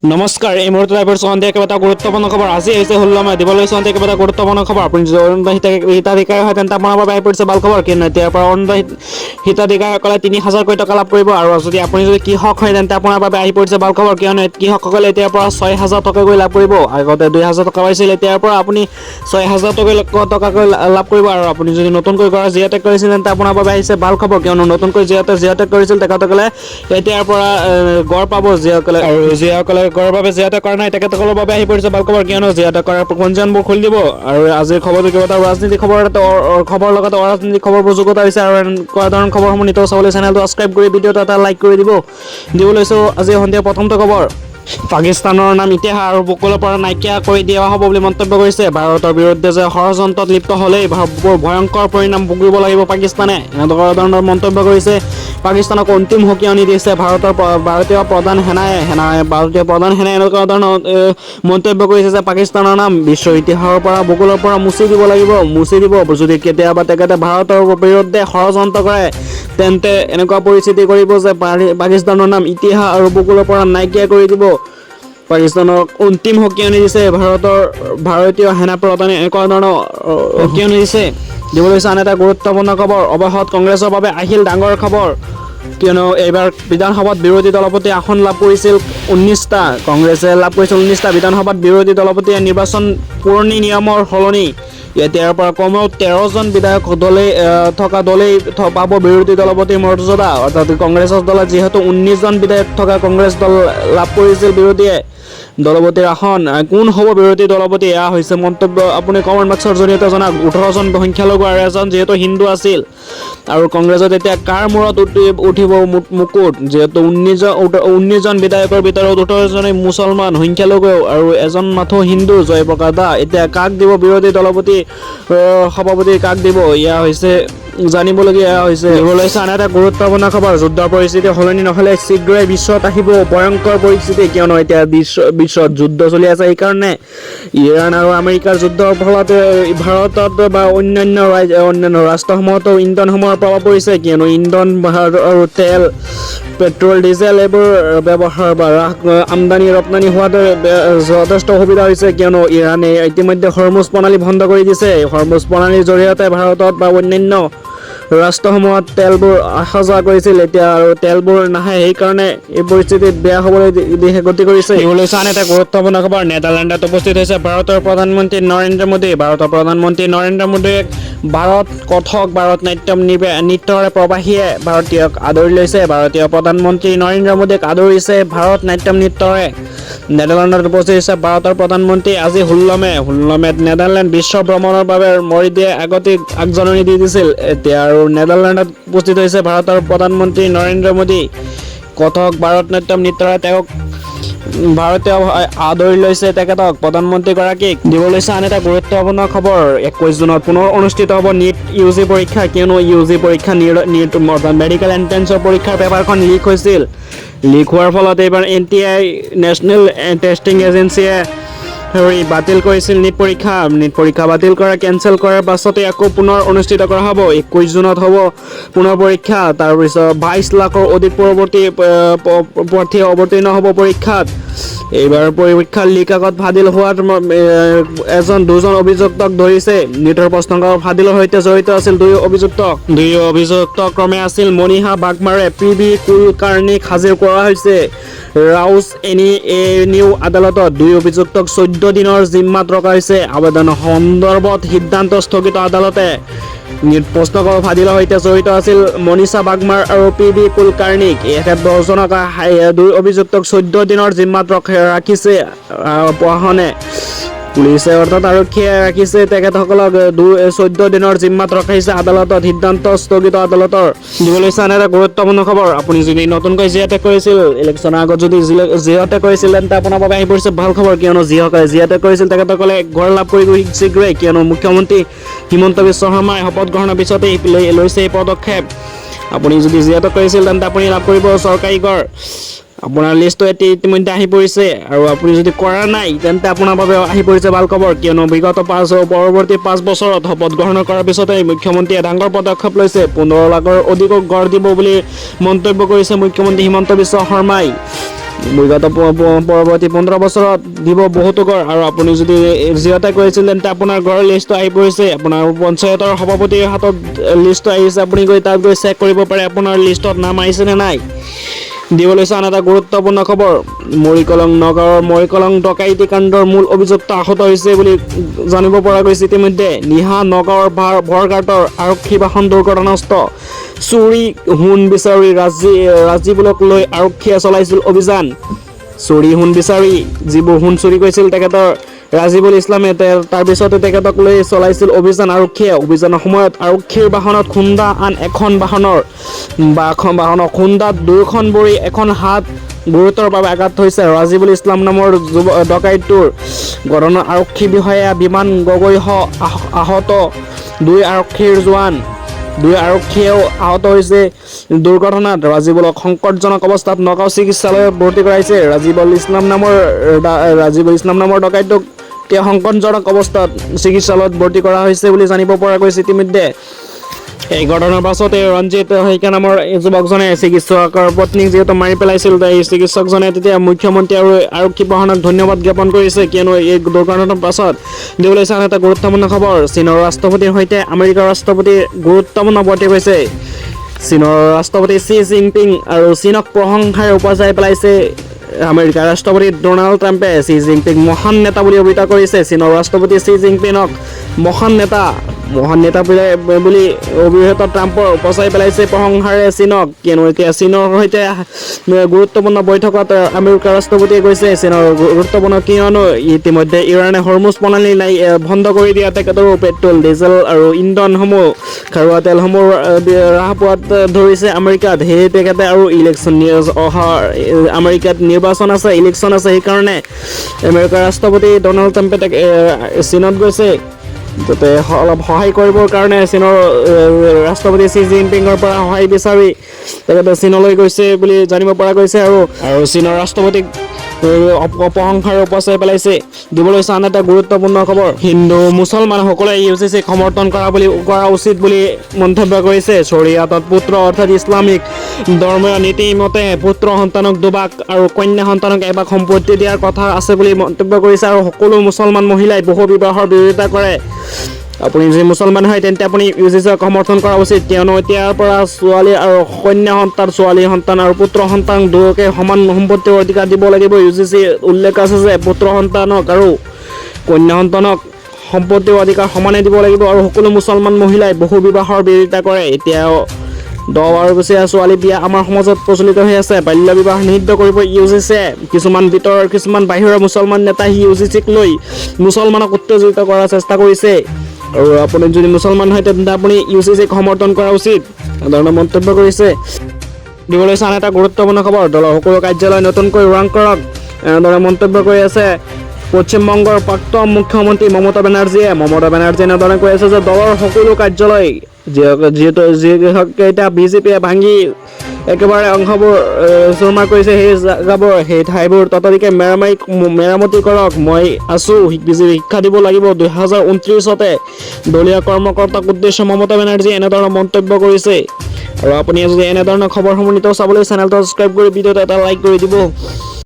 নমস্কাৰ এই মুহূৰ্তত আহিছে সন্ধিয়া কেইবাটা গুৰুত্বপূৰ্ণ খবৰ আজি হৈছে 16 মে দিবলৈ সন্ধিয়া কেইবাটা গুৰুত্বপূৰ্ণ খবৰ আপুনি যদি অৰুণোদয় হিতাধিকাৰী হয় তেন্তে আপোনাৰ বাবে আহি পৰিছে ভাল খবৰ কিন্তু এতিয়াৰ পৰা অৰুণোদয় হিতাধিকাৰীসকলে 3000 টকা লাভ কৰিব আৰু যদি আপুনি কৃষক হয় তেন্তে আপোনাৰ বাবে আহি পৰিছে ভাল খবৰ কিয়নো কৃষকসকলে এতিয়াৰ পৰা 6000 টকাকৈ লাভ কৰিব আগতে 2000 টকা পাইছিল এতিয়াৰ পৰা আপুনি 6000 টকাকৈ লাভ কৰিব আৰু আপুনি যদি নতুনকৈ ঘৰ জিঅ'টেক কৰিছিল তেন্তে আপোনাৰ বাবে আহিছে ভাল খবৰ কিয়নো নতুনকৈ জিঅ'টেক কৰিছিল তেখেতসকলে এতিয়াৰ পৰা গড় পাব যিসকলে আৰু যিসকলে গড়ৰ বাবে জিঅ'টেক কৰা নাই তেখেতসকলৰ বাবে আহি পৰিছে ভাল খবৰ কিয়নো জিঅ'টেক কৰাৰ পঞ্জীয়নবোৰ খুলি দিব আৰু আজিৰ খবৰটো কেইবাটা ৰাজনীতিক খবৰ লগতে অৰাজনৈতিক খবৰবোৰ যোগতা হৈছে আৰু এনেকুৱা ধৰণৰ খবৰসমূহ নিতৌ চাবলৈ চেনেলটো ছাবস্ক্ৰাইব কৰি ভিডিঅ'টো এটা লাইক কৰি দিব লৈছোঁ আজি সন্ধিয়া প্ৰথমটো খবৰ পাকিস্তানৰ নাম ইতিহাস আৰু বুকুলৰ পৰা নাইকিয়া কৰি দিয়া হ'ব বুলি মন্তব্য কৰিছে ভাৰতৰ বিৰুদ্ধে যে ষড়যন্ত্ৰত লিপ্ত হ'লেই বৰ ভয়ংকৰ পৰিণাম ভুগিব লাগিব পাকিস্তানে এনেকুৱা ধৰণৰ মন্তব্য কৰিছে পাকিস্তানক অন্তিম সকীয়নি দিছে ভাৰতীয় প্ৰধান সেনাই এনেকুৱা ধৰণৰ মন্তব্য কৰিছে যে পাকিস্তানৰ নাম বিশ্ব ইতিহাসৰ পৰা বুকুলৰ পৰা মুছি দিব যদি কেতিয়াবা তেখেতে ভাৰতৰ বিৰুদ্ধে ষড়যন্ত্ৰ কৰে তেন্তে এনেকুৱা পৰিস্থিতি কৰিব যে পাকিস্তানৰ নাম ইতিহাস আৰু বুকুলৰ পৰা নাইকিয়া কৰি দিব পাকিস্তানক অন্তিম সকীয়নি দিছে ভাৰতীয় সেনা প্ৰধানে এনেকুৱা ধৰণৰ সকীয়নি দিছে দিবলৈ আন এটা গুৰুত্বপূৰ্ণ খবৰ অৱশেষত কংগ্ৰেছৰ বাবে আহিল ডাঙৰ খবৰ কিয়নো এইবাৰ বিধানসভাত বিৰোধী দলপতি আসন লাভ কৰিছিল 19টা কংগ্ৰেছে লাভ কৰিছিল 19টা বিধানসভাত বিৰোধী দলপতিয়ে নিৰ্বাচন পুৰণি নিয়মৰ সলনি এতিয়াৰ পৰা কমেও 13জন বিধায়ক দলেই পাব বিৰোধী দলপতিৰ মৰ্যাদা অৰ্থাৎ কংগ্ৰেছৰ দলত যিহেতু 19জন বিধায়ক থকা কংগ্ৰেছ দল লাভ কৰিছিল বিৰোধীয়ে দলপতিৰ আসন কোন হ'ব বিৰোধী দলপতি এয়া হৈছে মন্তব্য আপুনি কমেণ্ট বক্সৰ জৰিয়তে জনাওক 18জন সংখ্যালঘু আৰু এজন যিহেতু হিন্দু আছিল আৰু কংগ্ৰেছত এতিয়া কাৰ মূৰত উঠিব মুকুট যিহেতু 19জন বিধায়কৰ ভিতৰত 18জনেই মুছলমান সংখ্যালঘু আৰু এজন মাথো হিন্দু জয়প্ৰকাশ দা এতিয়া কাক দিব বিৰোধী দলপতি সভাপতি কাক দিব এয়া হৈছে জানিবলগীয়া হৈছে আন এটা গুৰুত্বপূৰ্ণ খবৰ যুদ্ধৰ পৰিস্থিতি সলনি নহ'লে শীঘ্ৰেই বিশ্বত আহিব ভয়ংকৰ পৰিস্থিতি কিয়নো এতিয়া বিশ্বত যুদ্ধ চলি আছে সেইকাৰণে ইৰাণ আৰু আমেৰিকাৰ যুদ্ধৰ ফলত ভাৰতত বা অন্যান্য ৰাষ্ট্ৰসমূহতো ইন্ধনসমূহৰ প্ৰভাৱ পৰিছে কিয়নো ইন্ধন আৰু তেল পেট্ৰল ডিজেল এইবোৰ ব্যৱহাৰ বা আমদানি ৰপ্তানি হোৱাটো যথেষ্ট অসুবিধা হৈছে কিয়নো ইৰাণে ইতিমধ্যে হৰমুজ প্ৰণালী বন্ধ কৰি দিছে হৰমুজ প্ৰণালীৰ জৰিয়তে ভাৰতত বা অন্যান্য ৰাষ্ট্ৰসমূহত তেলবোৰ অহা যোৱা কৰিছিল এতিয়া আৰু তেলবোৰ নাহে সেইকাৰণে এই পৰিস্থিতিত বেয়া হ'বলৈ দিশে গতি কৰিছে আন এটা গুৰুত্বপূৰ্ণ খবৰ নেদাৰলেণ্ডত উপস্থিত হৈছে ভাৰতৰ প্ৰধানমন্ত্ৰী নৰেন্দ্ৰ মোদীয়ে ভাৰত কথক ভাৰত নাট্যম নৃত্যৰে প্ৰৱাসীয়ে ভাৰতীয়ক আদৰি লৈছে ভাৰতীয় প্ৰধানমন্ত্ৰী নৰেন্দ্ৰ মোদীক আদৰিছে ভাৰত নাট্যম নৃত্যৰে নেদাৰলেণ্ডত উপস্থিত হৈছে ভাৰতৰ প্ৰধানমন্ত্ৰী আজি 16 মেত নেদাৰলেণ্ড বিশ্ব ভ্ৰমণৰ বাবে মৰিদিয়ে আগজাননী দি দিছিল এতিয়া আৰু নেদাৰলেণ্ডত উপস্থিত হৈছে ভাৰতৰ প্ৰধানমন্ত্ৰী নৰেন্দ্ৰ মোদী কথক ভাৰত নাট্যম নৃত্যৰে তেওঁক ভাৰতীয় আদৰি লৈছে তেখেতক প্ৰধানমন্ত্ৰীগৰাকীক দিবলৈ আন এটা গুৰুত্বপূৰ্ণ খবৰ 21 জুনত পুনৰ অনুষ্ঠিত হ'ব নিট ইউজি পৰীক্ষা কিয়নো ইউজি পৰীক্ষা মেডিকেল এণ্ট্ৰেন্সৰ পৰীক্ষাৰ পেপাৰখন লিক হোৱাৰ ফলত এইবাৰ NTI নেশ্যনেল টেষ্টিং এজেঞ্চিয়ে বাতিল কৰিছিল নিট পৰীক্ষা বাতিল কেঞ্চেল কৰাৰ পাছতে আকৌ পুনৰ অনুষ্ঠিত কৰা হ'ব 21 জুনত হ'ব পুনৰ পৰীক্ষা তাৰপিছত 22 লাখৰ অধিক প্ৰাৰ্থী অৱতীৰ্ণ হ'ব পৰীক্ষাত এইবাৰ পৰীক্ষাৰ লিক আগত ফাদিল হোৱাত দুজন অভিযুক্তক ধৰিছে নিটৰ প্ৰশ্নকাকত ফাদিলৰ সৈতে জড়িত আছিল দুই অভিযুক্ত ক্ৰমে আছিল মনীষা বাগমাৰে PB কুলকাৰ্ণীক হাজিৰ কৰা হৈছে ৰাউছ এনিউ আদালতত দুই অভিযুক্তক 14 দিনৰ জিম্মাত ৰখা হৈছে আবেদনৰ সন্দৰ্ভত সিদ্ধান্ত স্থগিত আদালতে প্ৰশ্নকাকত ফাদিলৰ সৈতে জড়িত আছিল মনীষা বাগমাৰ আৰু PB কুলকাৰ্ণীক এখেত 10জনক দুই অভিযুক্তক 14 দিনৰ জিম্মাত ৰাখিছে প্ৰশাসনে পুলিচে অৰ্থাৎ আৰক্ষীয়ে ৰাখিছে তেখেতসকলক 14 দিনৰ জিম্মাত ৰখাইছে আদালতত সিদ্ধান্ত স্থগিত আদালতৰ দিবলৈ আন এটা গুৰুত্বপূৰ্ণ খবৰ আপুনি যদি নতুনকৈ জিঅ'টেক কৰিছিল ইলেকশ্যনৰ আগত যদি জিঅ'টেক কৰিছিল তেন্তে আপোনাৰ বাবে আহি পৰিছে ভাল খবৰ কিয়নো যিসকলে জিঅ'টেক কৰিছিল তেখেতসকলে ঘৰ লাভ কৰিব শীঘ্ৰেই কিয়নো মুখ্যমন্ত্ৰী হিমন্ত বিশ্ব শৰ্মাই শপত গ্ৰহণৰ পিছতেই লৈছে এই পদক্ষেপ আপুনি যদি জিঅ'টেক কৰিছিল তেন্তে আপুনি লাভ কৰিব চৰকাৰী ঘৰ আপোনাৰ লিষ্টটো ইতিমধ্যে আহি পৰিছে আৰু আপুনি যদি কৰা নাই তেন্তে আপোনাৰ বাবে আহি পৰিছে ভাল খবৰ কিয়নো বিগত পৰৱৰ্তী 5 বছৰত শপত গ্ৰহণ কৰাৰ পিছতে মুখ্যমন্ত্ৰীয়ে ডাঙৰ পদক্ষেপ লৈছে 15 লাখৰ অধিক ঘৰ দিব বুলি মন্তব্য কৰিছে মুখ্যমন্ত্ৰী হিমন্ত বিশ্ব শৰ্মাই বিগত পৰৱৰ্তী 15 বছৰত দিব বহুতো ঘৰ আৰু আপুনি যদি জিৰ'তে কৰিছিল তেন্তে আপোনাৰ ঘৰৰ লিষ্টটো আহি পৰিছে আপোনাৰ পঞ্চায়তৰ সভাপতিৰ হাতত লিষ্টটো আহিছে আপুনি গৈ তাত গৈ চেক কৰিব পাৰে আপোনাৰ লিষ্টত নাম আহিছে নে নাই দিবলৈ চান এটা গুৰুত্বপূৰ্ণ খবৰ নগাঁৱৰ মৰিকলং ডকাইতি কাণ্ডৰ মূল অভিযুক্ত আহত হৈছে বুলি জানিব পৰা গৈছে ইতিমধ্যে নিহা নগাঁৱৰ ভৰঘাটৰ আৰক্ষী বাহন দুৰ্ঘটনাগ্ৰস্ত চুৰি সোণ বিচাৰি ৰাজীৱক লৈ আৰক্ষীয়ে চলাইছিল অভিযান চুৰি সোণ বিচাৰি যিবোৰ সোণ চুৰি কৰিছিল তেখেতৰ ৰাজীবুল ইছলামে তাৰপিছতে তেখেতক লৈ চলাইছিল অভিযান আৰক্ষীয়ে অভিযানৰ সময়ত আৰক্ষীৰ বাহনত খুন্দা আন এখন বাহনৰ খুন্দাত দুয়োখন ভৰি এখন হাত গুৰুতৰভাৱে আঘাত হৈছে ৰাজীবুল ইছলাম নামৰ ডকাইতটোৰ ঘটনাত আৰক্ষী বিষয়া বিমান গগৈসহ আহত দুই আৰক্ষীয়েও আহত হৈছে দুৰ্ঘটনাত ৰাজীবুলক সংকটজনক অৱস্থাত নগাঁও চিকিৎসালয়ত ভৰ্তি কৰাইছে ৰাজীবুল ইছলাম নামৰ ডকাইতটোক তেওঁ সংকটজনক অৱস্থাত চিকিৎসালয়ত ভৰ্তি কৰা হৈছে বুলি জানিব পৰা গৈছে ইতিমধ্যে এই ঘটনাৰ পাছতে ৰঞ্জিত শইকীয়া নামৰ যুৱকজনে চিকিৎসকৰ পত্নীক যিহেতু মাৰি পেলাইছিল এই চিকিৎসকজনে তেতিয়া মুখ্যমন্ত্ৰী আৰু আৰক্ষী বাহনক ধন্যবাদ জ্ঞাপন কৰিছে কিয়নো এই দুৰ্ঘটনাৰ পাছত দিবলৈ চান এটা গুৰুত্বপূৰ্ণ খবৰ চীনৰ ৰাষ্ট্ৰপতিৰ সৈতে আমেৰিকাৰ ৰাষ্ট্ৰপতিৰ গুৰুত্বপূৰ্ণ বৈঠক হৈছে চীনৰ ৰাষ্ট্ৰপতি শ্বি জিনপিং আৰু চীনক প্ৰশংসাৰে উপচাই পেলাইছে আমেৰিকাৰ ৰাষ্ট্ৰপতি ডোনাল্ড ট্ৰাম্পে শ্বি জিনপিং মহান নেতা বুলি অভিহিত কৰিছে চীনৰ ৰাষ্ট্ৰপতি শ্বি জিনপিঙক মহান নেতা বুলি অভিহিত ট্ৰাম্পৰ উপচাই পেলাইছে প্ৰশংসাৰে চীনক কিয়নো এতিয়া চীনৰ সৈতে গুৰুত্বপূৰ্ণ বৈঠকত আমেৰিকাৰ ৰাষ্ট্ৰপতিয়ে কৈছে চীনৰ গুৰুত্বপূৰ্ণ কিয়নো ইতিমধ্যে ইৰাণে হৰমুজ প্ৰণালী বন্ধ কৰি দিয়া তেখেতৰো পেট্ৰল ডিজেল আৰু ইন্ধনসমূহ খাৰুৱা তেলসমূহ হ্ৰাস পোৱাত ধৰিছে আমেৰিকাত সেয়ে তেখেতে আৰু আমেৰিকাত নিৰ্বাচন আছে ইলেকশ্যন আছে সেইকাৰণে আমেৰিকাৰ ৰাষ্ট্ৰপতি ডনাল্ড ট্ৰাম্পে চীনত গৈছে যাতে অলপ সহায় কৰিবৰ কাৰণে চীনৰ ৰাষ্ট্ৰপতি শ্বি জিনপিঙৰ পৰা সহায় বিচাৰি তেখেতে চীনলৈ গৈছে বুলি জানিব পৰা গৈছে আৰু চীনৰ ৰাষ্ট্ৰপতিক প্ৰশংসাৰে উপচাই পেলাইছে দিবলৈ চান এটা গুৰুত্বপূৰ্ণ খবৰ হিন্দু মুছলমান সকলোৱে ইউজিচিক সমৰ্থন কৰা উচিত বুলি মন্তব্য কৰিছে শৰিয়াতত পুত্ৰ অৰ্থাৎ ইছলামিক ধৰ্মীয় নীতি মতে পুত্ৰ সন্তানক দুভাগ আৰু কন্যা সন্তানক এভাগ সম্পত্তি দিয়াৰ কথা আছে বুলি মন্তব্য কৰিছে আৰু সকলো মুছলমান মহিলাই বহু বিবাহৰ বিৰোধিতা কৰে আপুনি যদি মুছলমান হয় তেন্তে আপুনি ইউজিচিক সমৰ্থন কৰা উচিত কিয়নো এতিয়াৰ পৰা ছোৱালী আৰু কন্যা সন্তান ছোৱালী সন্তান আৰু পুত্ৰ সন্তান দুয়োকে সমান সম্পত্তিৰ অধিকাৰ দিব লাগিব ইউজিচি উল্লেখ আছে যে পুত্ৰ সন্তানক আৰু কন্যা সন্তানক সম্পত্তিৰ অধিকাৰ সমানে দিব লাগিব আৰু সকলো মুছলমান মহিলাই বহু বিবাহৰ বিৰোধিতা কৰে এতিয়াও 10 বাৰ বছৰীয়া ছোৱালী বিয়া আমাৰ সমাজত প্ৰচলিত হৈ আছে বাল্য বিবাহ নিষিদ্ধ কৰিব ইউজিচিয়ে কিছুমান বাহিৰৰ মুছলমান নেতাই ইউজিচিক লৈ মুছলমানক উত্তেজিত কৰাৰ চেষ্টা কৰিছে আৰু আপুনি যদি মুছলমান হয় তেন্তে আপুনি ইউজিচিক সমৰ্থন কৰা উচিত সাধাৰণ মন্তব্য কৰিছে দিবলৈ চান এটা গুৰুত্বপূৰ্ণ খবৰ দলৰ সকলো কাৰ্যালয় নতুনকৈ ৰং কৰক এনেদৰে মন্তব্য কৰি আছে পশ্চিমবংগৰ প্ৰাক্তন মুখ্যমন্ত্ৰী মমতা বেনাৰ্জীয়ে এনেদৰে কৈ আছে যে দলৰ সকলো কাৰ্যালয় যিহেতু বিজেপিয়ে ভাঙি একেবাৰে অংশবোৰ চুৰমাৰ কৰিছে সেই ঠাইবোৰ ততালিকে মেৰামতি কৰক মই আছো শিক্ষা দিব লাগিব 2029তে দলীয় কৰ্মকৰ্তাক উদ্দেশ্য মমতা বেনাৰ্জীয়ে এনেধৰণৰ মন্তব্য কৰিছে আৰু আপুনি যদি এনেধৰণৰ খবৰসমূহ নিতৌ চাবলৈ চেনেলটো ছাবস্ক্ৰাইব কৰি ভিডিঅ'টো এটা লাইক কৰি দিব